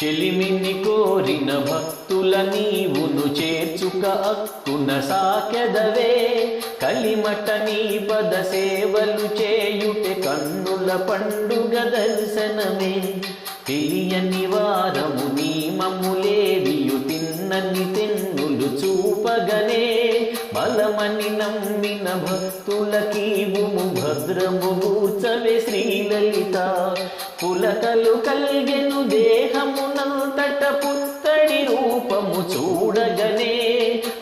చెలిమిని కోరిన భక్తుల నీవును చేర్చుక అక్కున సాకెదవే కలిమట నీ పద సేవలు చేయుటే కన్నుల పండుగ దర్శనమే తెలియని వారము నీ మమ్ములేవియు తిన్నని తెన్నులు చూపగనే బలమని నమ్మిన భక్తులకీవుము భద్రము కూర్చవే శ్రీలలిత పులకలు కల్గెను దేహమునంతట పుత్తడి రూపము చూడగనే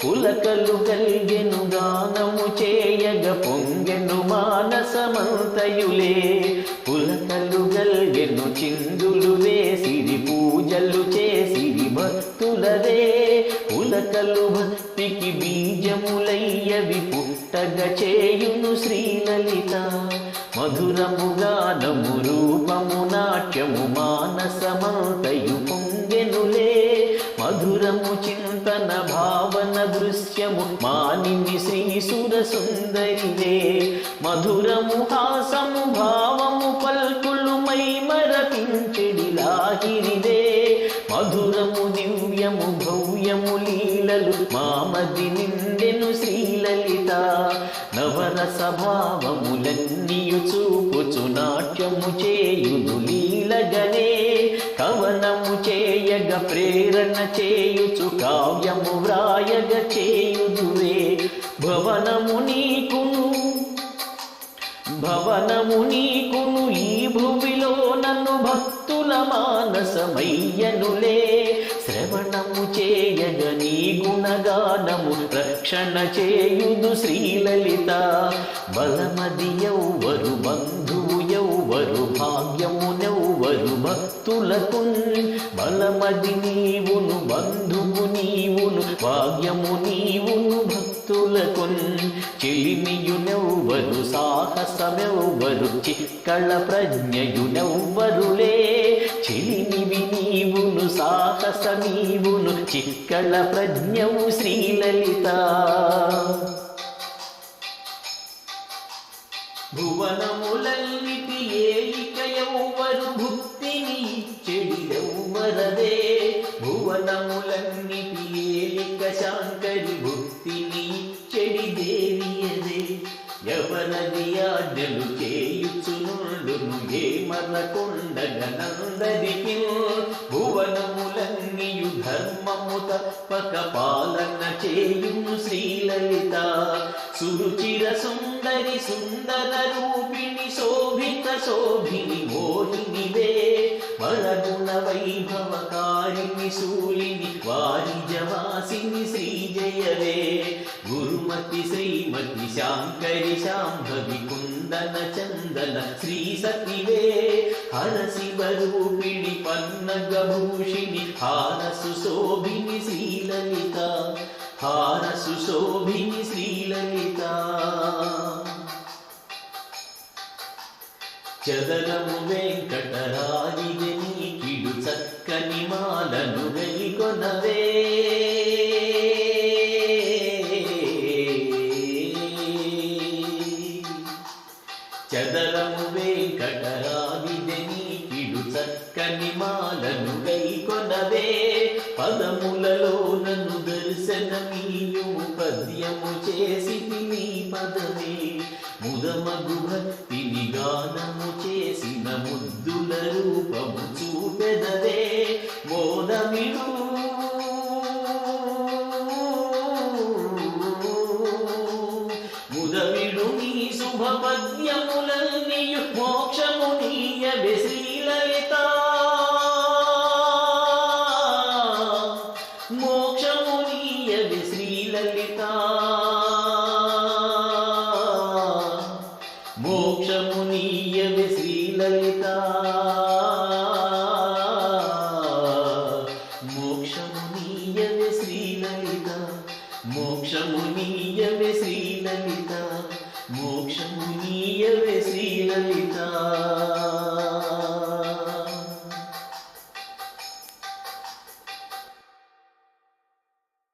పులకలు కల్గెను గానము చేయగ పొంగెను మానసమంతయులే పులకలు గల్గెను చిందులు వేసిరి పూజలు చేసిరి భక్తులదే పులకలు భక్తికి బీజములయ్యవి పుట్టగ చేయును శ్రీలలిత మధురము గానము రూపము నాట్యము మానసమంతయు పొంగెనులే మధురము చింతన భావన దృశ్యము మానిని శ్రీ సుర సుందరివే మధురము హాసము భావము పల్కులు మై మరపించెడి లాహిరివే మధురము దివ్యము భవ్యము లీలలు మామది నిండెను శ్రీలలిత నవరస భావములన్నీయు చూపుచు నాట్యము చేయును లీలగనే కవనము చేయగ ప్రేరణ చేయుచు కావ్యము వ్రాయగ చేయుదువే భవనము నీకును ఈ భువిలో నన్ను భక్తుల మానసమయ్యనులే శ్రవణము చేయగ నీ గుణగానము రక్షణ చేయుదు శ్రీలలిత బలమది ఎవ్వరు బంధువు ఎవ్వరు భాగ్యమునెవ్వరు భక్తులకు బలమది నీవును బంధువు నీవును భాగ్యము నీవును భక్తులకు చెలిమియునెవ్వరు సాహసమెవ్వరు చిక్కళ ప్రజ్ఞయునెవ్వరులే చెలిమివి నీవును సాహస నీవును చిక్కళ ప్రజ్ఞవు శ్రీలలిత భువనములన్నిటి ఏయిక ఎవ్వరు భుక్తిని చెడిదెవ్వరదే భువనములన్నిటి ఏయిక శాంకరి భుక్తిని చెడి దేవియదే ఎవరది ఆజ్ఞలు చేయుచునుండును ఏమన కొండగనందరికి భువనములన్నీయు ధర్మము తప్పక పాలన చేయును శ్రీలలిత సురుచిర సుందరి సుందర రూపిణి శోభిత శోభిని మోహినివే వరగుణ వైభవకారిణి శూలిని వారిజవాసిని శ్రీజయవే గురుమతి శ్రీమతి శాంకరి శాంభవి కుందన చందన శ్రీ సతివే హర శివరూపిణి పన్నగభూషిణి హారసు శోభిని శ్రీలలిత హారసు శోభిని శ్రీలలిత చదరము వెంకటరాగిని నీకిడు చక్కని మాలను గైకొనవే చదరము వెంకటరాగిని నీకిడు చక్కని మాలను గైకొనవే పదములలో నన్ను దర్శనమీయు పద్యము చేసి నీ పదమే ముదమగు భక్తిని గానము చేసిన ముద్దుల రూపము చూపెదవే మోదమిడు ముదమిడు నీ శుభ పద్యములన్నీయు మోక్షము నీయవే శ్రీలలిత మోక్షము నీయవే శ్రీలలిత మోక్షము